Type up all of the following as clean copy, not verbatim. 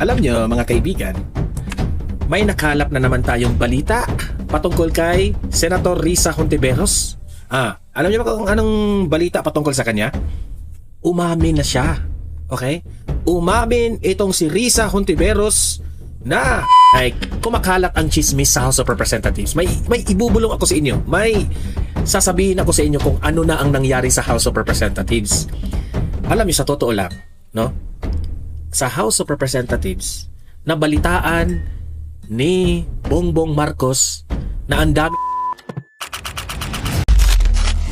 Alam nyo mga kaibigan, may nakalap na naman tayong balita patungkol kay Senator Risa Hontiveros. Alam niyo ba kung anong balita patungkol sa kanya? Umamin na siya. Okay? Umamin itong si Risa Hontiveros na ay kumakalat ang chismis sa House of Representatives. May ibubulong ako sa inyo. May sasabihin ako sa inyo kung ano na ang nangyari sa House of Representatives. Alam niyo, sa totoo lang, no? Sa House of Representatives, nabalitaan ni Bongbong Marcos na ang dami.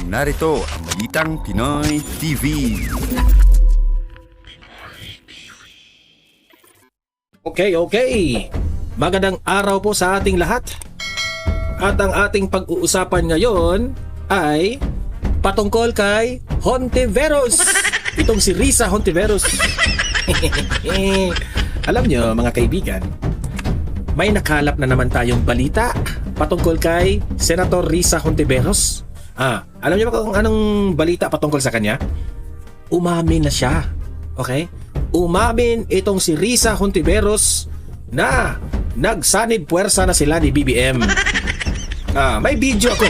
Narito ang Balitang Pinoy TV. Okay. Magandang araw po sa ating lahat. At ang ating pag-uusapan ngayon ay patungkol kay Hontiveros. Itong si Risa Hontiveros. Alam nyo mga kaibigan, may nakalap na naman tayong balita patungkol kay Senator Risa Hontiveros. Alam niyo ba kung anong balita patungkol sa kanya? Umamin na siya. Okay? Umamin itong si Risa Hontiveros na nagsanib puwersa na sila ni BBM. May video ako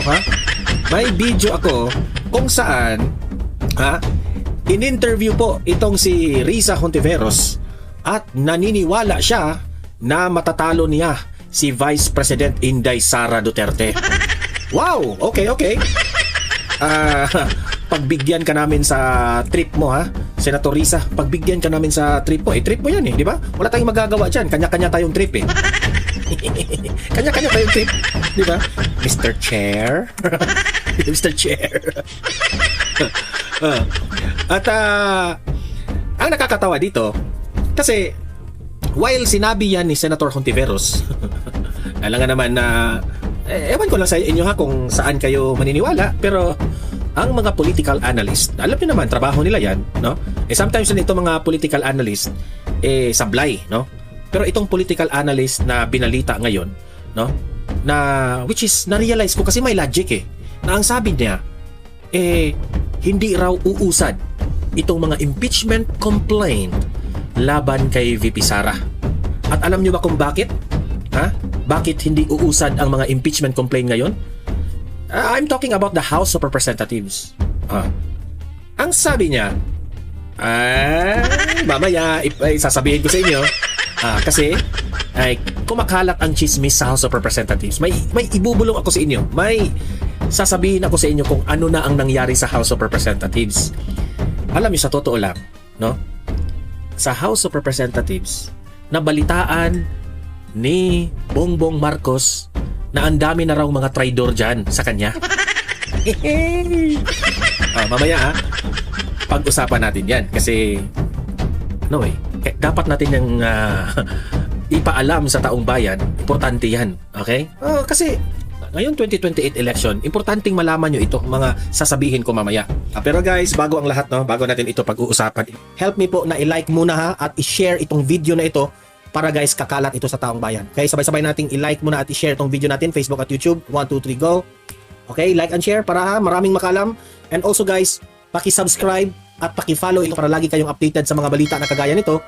May video ako kung saan in-interview po itong si Risa Hontiveros at naniniwala siya na matatalo niya si Vice President Inday Sara Duterte. Wow! Okay. Pagbigyan ka namin sa trip mo Senator Risa, pagbigyan ka namin sa trip mo. Trip mo yan di ba? Wala tayong magagawa dyan. Kanya-kanya tayong trip Kanya-kanya tayong trip, di ba? Mr. Chair. Mr. Chair. At ang nakakatawa dito, kasi while sinabi yan ni Senator Hontiveros, alam nga naman na ewan ko lang sa inyo kung saan kayo maniniwala, pero ang mga political analyst, alam niyo naman, trabaho nila yan, no? Sometimes ito mga political analyst, sablay, no? Pero itong political analyst na binalita ngayon, no? Na, which is, na-realize ko kasi may logic na ang sabi niya, hindi raw uusad itong mga impeachment complaint laban kay VP Sara. At alam niyo ba kung bakit? Bakit hindi uusad ang mga impeachment complaint ngayon? I'm talking about the House of Representatives. Ang sabi niya, mamaya sasabihin ko sa inyo, kasi kumakalat ang chismis sa House of Representatives. May ibubulong ako sa inyo. May sasabihin ako sa inyo kung ano na ang nangyari sa House of Representatives. Alam niyo, sa totoo lang, no? Sa House of Representatives, nabalitaan ni Bongbong Marcos na ang dami na raw mga traidor dyan sa kanya. Mamaya pag-usapan natin yan kasi dapat natin yung ipaalam sa taong bayan. Importante yan, okay? Kasi ngayon 2028 election, importanteng malaman nyo ito, mga sasabihin ko mamaya. Pero guys, bago ang lahat, bago natin ito pag-uusapan, help me po na i-like muna at i-share itong video na ito para guys, kakalat ito sa taong bayan. Okay, sabay-sabay nating i-like muna at i-share itong video natin, Facebook at YouTube. 1, 2, 3, go! Okay, like and share para maraming makalam. And also guys, paki-subscribe at paki-follow ito para lagi kayong updated sa mga balita na kagaya nito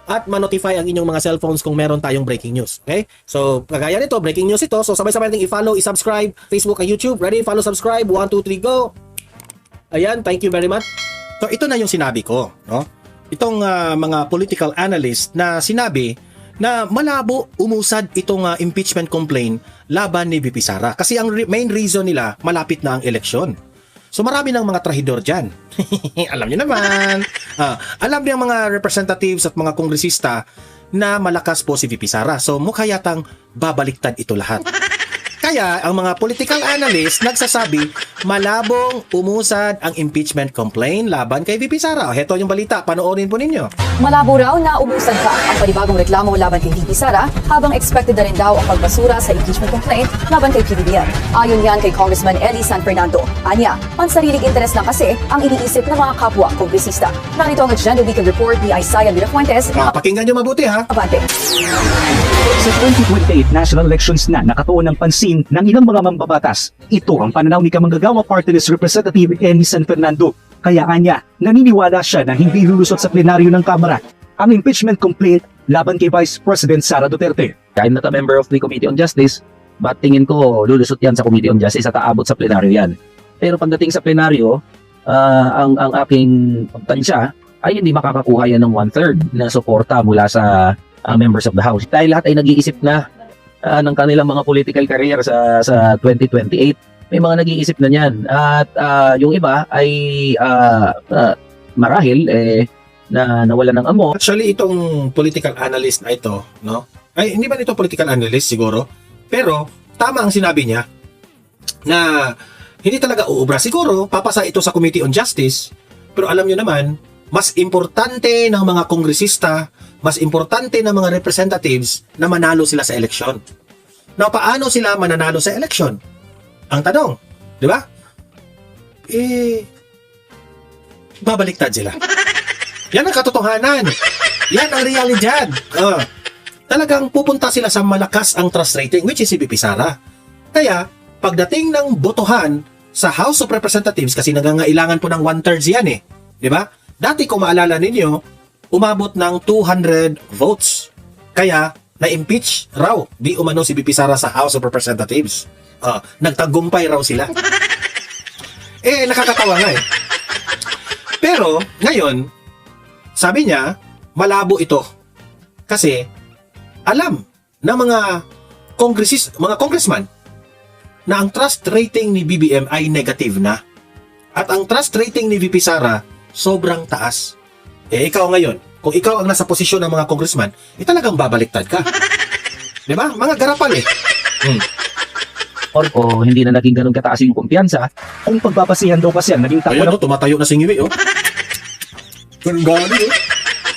at ma-notify ang inyong mga cellphones kung meron tayong breaking news. Okay? So, kagaya nito, breaking news ito. So, sabay-sabay nating i-follow, i-subscribe, Facebook at YouTube. Ready? Follow, subscribe. 1, 2, 3, go! Ayan, thank you very much. So, ito na yung sinabi ko, no? Itong mga political analyst na sinabi na malabo umusad itong impeachment complaint laban ni VP Sara. Kasi ang main reason nila, malapit na ang eleksyon. So marami ng mga trahidor dyan. Alam niyo naman. Alam niyo mga representatives at mga kongresista na malakas po si VP Sara. So mukha yatang babaliktad ito lahat. Kaya ang mga political analyst nagsasabi malabong umusad ang impeachment complaint laban kay VP Sara. Heto yung balita, panoorin po ninyo. Malabo raw na umusad pa ang panibagong reklamo laban kay VP Sara habang expected na rin daw ang pagbasura sa impeachment complaint laban kay PBBM. Ayon yan kay Congressman Eli San Fernando. Anya, pansariling interes lang kasi ang iniisip ng mga kapwa kongresista. Narito ang Agenda Weekend Report ni Isaiah Mirafuentes. Pakinggan nyo mabuti Abante. Sa 2028 national elections na nakatuon ng pansin ng ilang mga mambabatas, ito ang pananaw ni Kamanggagawa Party List Representative Eli San Fernando. Kaya anya, naniniwala siya na hindi lulusot sa plenaryo ng Kamara ang impeachment complaint laban kay Vice President Sara Duterte. I'm not a member of the Committee on Justice, but tingin ko lulusot yan sa Committee on Justice at aabot sa plenaryo yan. Pero pagdating sa plenaryo, ang aking tansya ay hindi makakakuha yan ng 1/3 na suporta mula sa members of the House. Dahil lahat ay nag-iisip na ng kanilang mga political career sa 2028. May mga nag-iisip na niyan. At yung iba ay marahil na nawala ng amo. Actually, itong political analyst na ito, no? Ay, hindi ba ito political analyst siguro? Pero, tama ang sinabi niya na hindi talaga uubra. Siguro, papasa ito sa Committee on Justice, pero alam nyo naman, mas importante ng mga kongresista, mas importante ng mga representatives na manalo sila sa eleksyon. Now, paano sila mananalo sa eleksyon? Ang tanong, di ba? Babaliktad sila. Yan ang katotohanan. Yan ang realidad. Talagang pupunta sila sa malakas ang trust rating, which is si VP Sara. Kaya, pagdating ng botohan sa House of Representatives, kasi nangangailangan po ng 1/3 yan eh. Di ba? Dati kung maalala ninyo, umabot ng 200 votes. Kaya, na-impeach raw di umano si VP Sara sa House of Representatives. Nagtagumpay raw sila. Nakakatawa nga eh. Pero, ngayon, sabi niya, malabo ito. Kasi, alam ng mga congressman na ang trust rating ni BBM ay negative na. At ang trust rating ni VP Sara, sobrang taas. Ikaw ngayon, kung ikaw ang nasa posisyon ng mga congressman, talagang babaliktad ka. Diba? Mga garapal eh. O hindi na naging ganun kataas yung kumpiyansa. Kung pagbabasihan daw kasi yan, naging takbo Ayun, ng tumatayo na si Ngiwi, Ganun gali,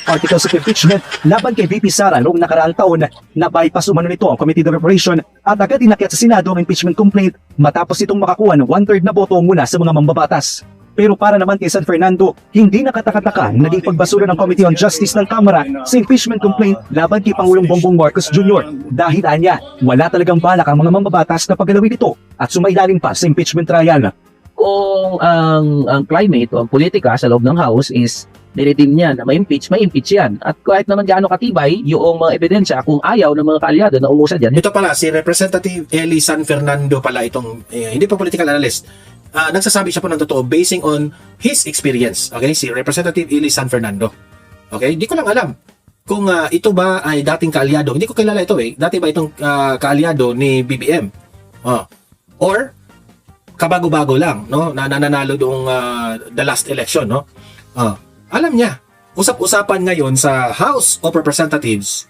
articles of impeachment laban kay VP Sara noong nakaraang taon na bypass umano nito ang Committee Deliberation at agad inakyat sa Senado ang impeachment complaint matapos itong makakuha ng 1/3 na boto mula sa mga mambabatas. Pero para naman kay San Fernando, hindi nakataka-taka ang naging pagbasura ng Committee on Justice ng Kamara sa impeachment complaint laban kay Pangulong Bongbong Marcos Jr. Dahil anya, wala talagang balak ang mga mambabatas na paggalawin ito at sumailalim pa sa impeachment trial. Kung ang climate o ang politika sa loob ng House is niredeem niya na ma-impeach yan. At kahit naman gaano katibay yung mga ebidensya kung ayaw ng mga kaalyado na umusad yan. Ito pala, si Representative Eli San Fernando pala itong, hindi pa political analyst. Nagsasabi siya po ng totoo basing on his experience. Okay, si Representative Eli San Fernando. Okay, di ko lang alam kung ito ba ay dating kaalyado. Hindi ko kilala ito eh. Dati ba itong kaalyado ni BBM? Or kabago-bago lang, no? Na nananalo doong the last election, no? Alam niya, usap-usapan ngayon sa House of Representatives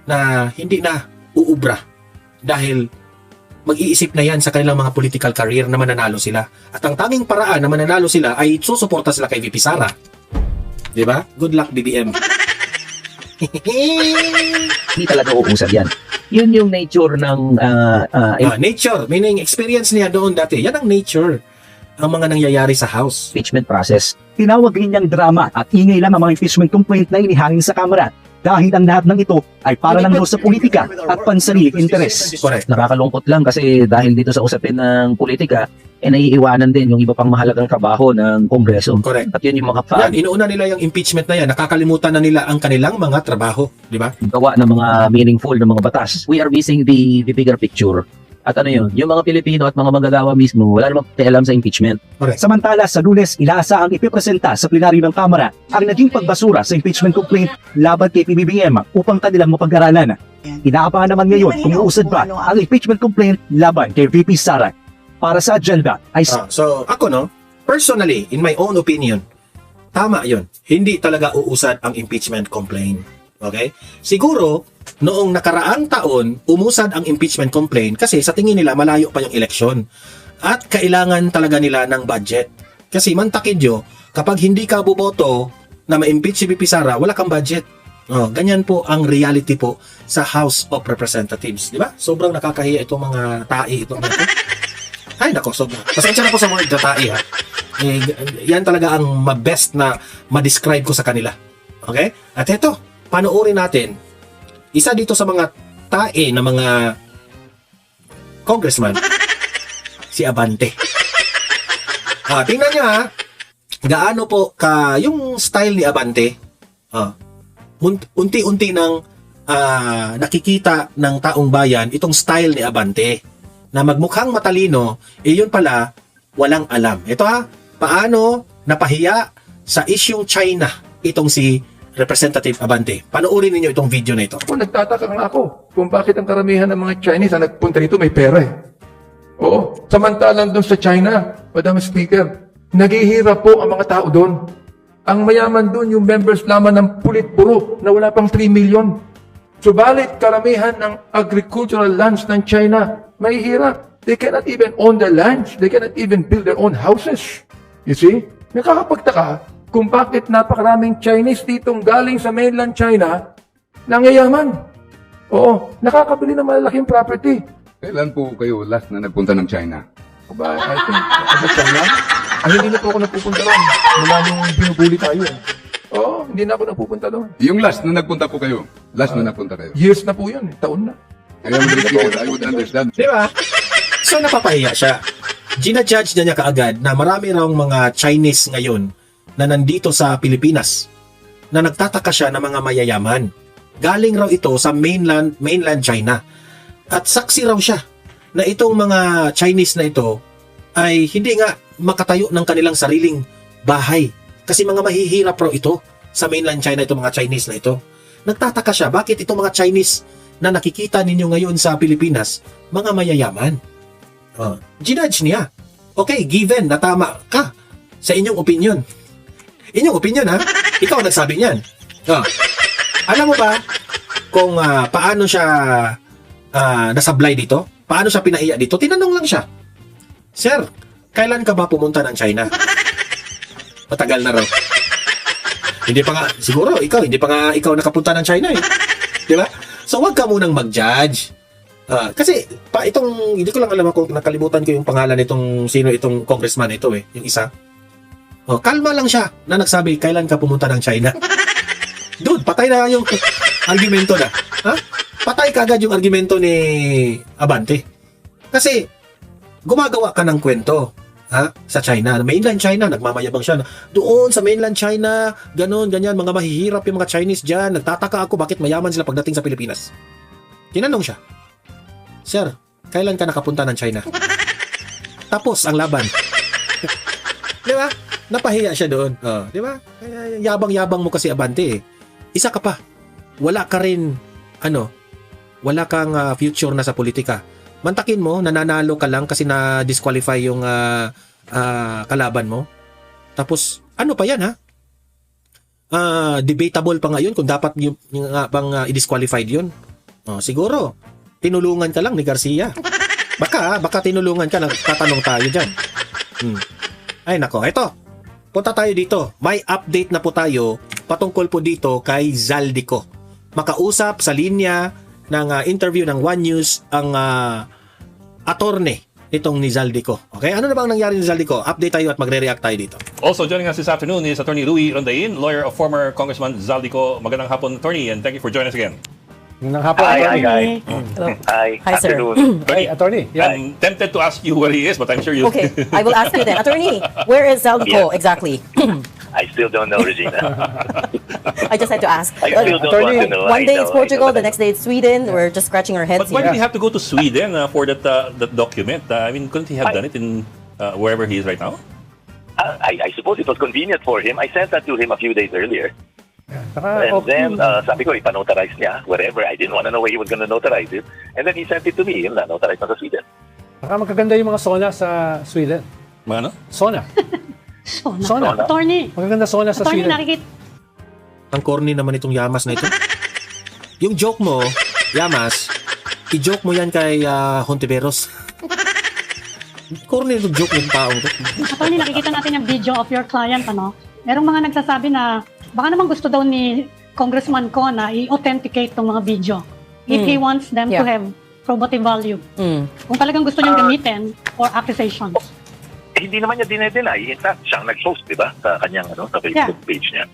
na hindi na uubra dahil mag-iisip na yan sa kanilang mga political career na mananalo sila. At ang tanging paraan na mananalo sila ay susuporta sila kay VP Sara. Di ba? Good luck, BBM. Hindi talaga uusad yan. Yun yung nature ng nature, meaning experience niya doon dati. Yan ang nature ang mga nangyayari sa House. impeachment process. Tinawag rin niyang drama at ingay lang ang mga impeachment complaint na inihangin sa Kamara dahil ang lahat ng ito ay para lang daw sa politika at pansariling interes. Correct. Nakakalungkot lang kasi dahil dito sa usapin ng politika, naiiwanan din yung iba pang mahalagang trabaho ng Kongreso. Correct. At yun yung mga Yan, inuuna nila yung impeachment na yan. Nakakalimutan na nila ang kanilang mga trabaho. Di ba? gawa ng mga meaningful na mga batas. We are missing the bigger picture. At ano yun, yung mga Pilipino at mga manggagawa mismo, wala namang pakialam sa impeachment. Samantala sa Lunes, inaasahang ipipresenta sa plenaryo ng Kamara ang naging pagbasura sa impeachment complaint laban kay PBBM upang kanilang mapag-aralan. Inaabangan naman ngayon kung uusad ba ang impeachment complaint laban kay VP Sara. Para sa agenda ay So, ako personally, in my own opinion, tama yun. Hindi talaga uusad ang impeachment complaint. Okay? Siguro, noong nakaraang taon, umusad ang impeachment complaint kasi sa tingin nila malayo pa yung eleksyon. At kailangan talaga nila ng budget. Kasi mantakidyo, kapag hindi ka boboto na ma-impeach si VP Sara, wala kang budget. Ganyan po ang reality po sa House of Representatives. Di ba? Sobrang nakakahiya itong mga tae. Ay, nako, sobrang. Pasensya na po sa word na tae, ha. Yan talaga ang best na ma-describe ko sa kanila. Okay? At ito, panoorin natin. Isa dito sa mga tae na mga congressman, si Abante. Tingnan niya, ha. Gaano po yung style ni Abante. Unti-unti nang nakikita ng taong bayan itong style ni Abante na magmukhang matalino, yun pala walang alam. Ito paano napahiya sa isyung China itong si Representative Abante. Panoorin ninyo itong video na ito. Kung nagtataka nga ako kung bakit ang karamihan ng mga Chinese na nagpunta rito may pera eh. Oo. Samantalang doon sa China, Madam Speaker, naghihirap po ang mga tao doon. Ang mayaman doon yung members lamang ng Politburo na wala pang 3 million. Subalit karamihan ng agricultural lands ng China, may hirap. They cannot even own their lands. They cannot even build their own houses. You see? Nakakapagtaka kung bakit napakaraming Chinese ditong galing sa mainland China nangayaman. Oo, nakakabili ng malalaking property. Kailan po kayo last na nagpunta ng China? Ba, I think, sa China? Hindi na po ako napupunta doon. Mula nung binubuli tayo. Oo, hindi na ako napupunta doon. Yung last na nagpunta po kayo? Last na nagpunta kayo? Years na po yun, taon na. Kaya I would understand. Di ba? So napapahiya siya. Gina-judge niya kaagad na marami raw mga Chinese ngayon na nandito sa Pilipinas na nagtataka siya ng mga mayayaman. Galing raw ito sa mainland China. At saksi raw siya na itong mga Chinese na ito ay hindi nga makatayo ng kanilang sariling bahay. Kasi mga mahihirap raw ito sa mainland China, itong mga Chinese na ito. Nagtataka siya, bakit itong mga Chinese na nakikita ninyo ngayon sa Pilipinas, mga mayayaman? Ginudge niya. Okay, given na tama ka sa inyong opinion. Inyong opinion ikaw ang nagsabi niyan. Alam mo ba kung paano siya nasablay dito? Paano siya pinahiya dito? Tinanong lang siya. Sir, kailan ka ba pumunta ng China? Matagal na raw. Hindi pa nga, siguro hindi pa nga ikaw nakapunta ng China eh. Di ba? So wag ka munang mag-judge. Kasi hindi ko lang alam kung nakalimutan ko yung pangalan nitong sino itong congressman ito yung isa. Kalma lang siya na nagsabi kailan ka pumunta ng China. Dude, patay na yung argumento na. Patay kagad yung argumento ni Abante. Kasi gumagawa ka ng kwento sa China. Mainland China, nagmamayabang siya. Doon sa mainland China, ganon, ganyan, mga mahihirap yung mga Chinese dyan. Nagtataka ako bakit mayaman sila pagdating sa Pilipinas. Tinanong siya, Sir, kailan ka nakapunta ng China? Tapos ang laban. Di ba? Napahiya siya doon. Di ba? Yabang-yabang mo kasi Abante eh. Isa ka pa. Wala ka rin, wala kang future na sa politika. Mantakin mo, nananalo ka lang kasi na-disqualify yung kalaban mo. Tapos, ano pa yan debatable pa ngayon kung dapat yung bang i-disqualified yun. Siguro, tinulungan ka lang ni Garcia. Baka tinulungan ka, tatanong tayo dyan. Ay nako, eto. Punta tayo dito. May update na po tayo patungkol po dito kay Zaldico. Makausap sa linya ng interview ng One News ang attorney itong ni Zaldico. Okay? Ano na bang nangyari ni Zaldico? Update tayo at magre-react tayo dito. Also joining us this afternoon is Attorney Louie Rondain, lawyer of former Congressman Zaldico. Magandang hapon, Attorney, and thank you for joining us again. Hi, sir. Hi, Attorney. Yeah. I'm tempted to ask you where he is, but I'm sure you... Okay, I will ask you then. Attorney, where is Zaldico exactly? I still don't know, Regina. I just had to ask. I still don't want to know. One day it's Portugal, the next day it's Sweden. We're just scratching our heads But why here. did he have to go to Sweden for that document? I mean, couldn't he have done it in wherever he is right now? I suppose it was convenient for him. I sent that to him a few days earlier. And then, sabi ko, ipanotarize niya, wherever. I didn't want to know where he was going to notarize it. And then he sent it to me, yun na, notarize na sa Sweden. Baka magaganda yung mga sauna sa Sweden. Mga ano? Sauna. Sauna. Attorney. Magaganda sauna sa Sweden. Ang corny naman itong Yamas na ito. Yung joke mo, Yamas, i-joke mo yan kay Hontiveros. Corny itong joke ng taong to. Attorney, nakikita natin yung video of your client, Merong mga nagsasabi na baka naman gusto daw ni Congressman ko na i-authenticate tong mga video if he wants them to have probative value. Kung talagang gusto niyang gamitin for accusations. Hindi naman niya dinedeny. In fact, siyang nag-post, di ba? Sa kanyang sa Facebook page niya.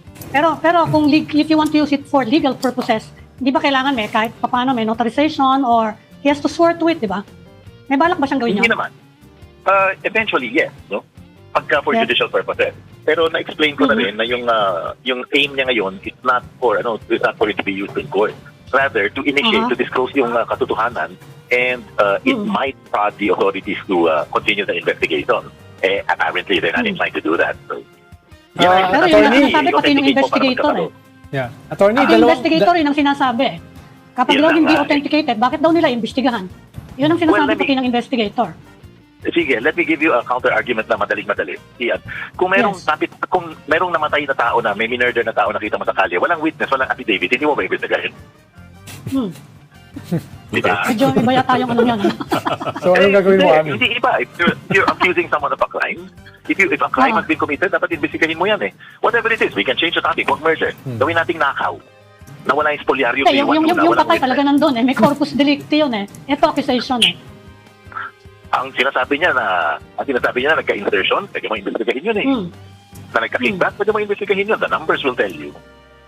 Pero kung if you want to use it for legal purposes, di ba kailangan kahit paano may notarization or he has to swear to it, di ba? May balak ba siyang gawin Hindi yun? naman. Eventually, yes. No? Pagka for judicial purposes. Pero na-explain ko na rin na yung aim niya ngayon is not for it to be used in court. rather to initiate, to disclose yung katotohanan, and it might prod the authorities to continue the investigation. Apparently, they're not inclined to do that. So, Pero yun ang sinasabi pati ng investigator eh. Yeah. Attorney, Ang investigator yun ang sinasabi. Kapag Yun daw lang hindi nga. authenticated, bakit daw nila imbestigahan? Yun ang sinasabi Well, pati ng investigator. Sige, let me give you a counter-argument na madaling-madali. Iyan. Kung merong namatay na tao na, may minurder na tao nakita mo sa kalye, walang witness, walang affidavit, hindi mo ba imbestigahin? Diba? Medyo iba yata yung ano yan. So, anong gagawin mo, Ami? Hindi iba. If you're accusing someone of a crime, if a crime has been committed, dapat imbestigahin mo yan eh. Whatever it is, we can change the topic. Huwag murder. Gawin nating nakaw. Nawala yung spolyaryo. Yung patay talaga nandun eh. May corpus delicti yun eh. Ito accusation eh. Ang sinasabi niya na nagka-insertion, pwede mo imbestigahin yun eh. Na nagka-kickback, pwede mo imbestigahin yun. The numbers will tell you.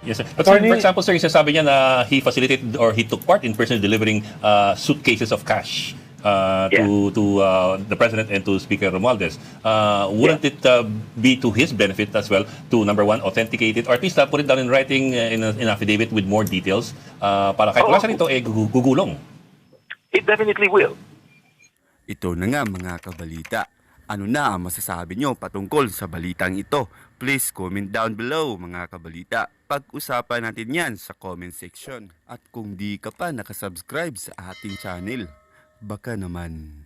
Yes, sir. But sir, for example, sir, sinasabi niya na he facilitated or he took part in personally delivering suitcases of cash to the President and to Speaker Romualdez. Wouldn't it be to his benefit as well to, number one, authenticate it or at least put it down in writing in an affidavit with more details para kahit wala siya rito, gugulong? It definitely will. Ito na nga mga kabalita. Ano na ang masasabi nyo patungkol sa balitang ito? Please comment down below mga kabalita. Pag-usapan natin yan sa comment section. At kung di ka pa nakasubscribe sa ating channel, baka naman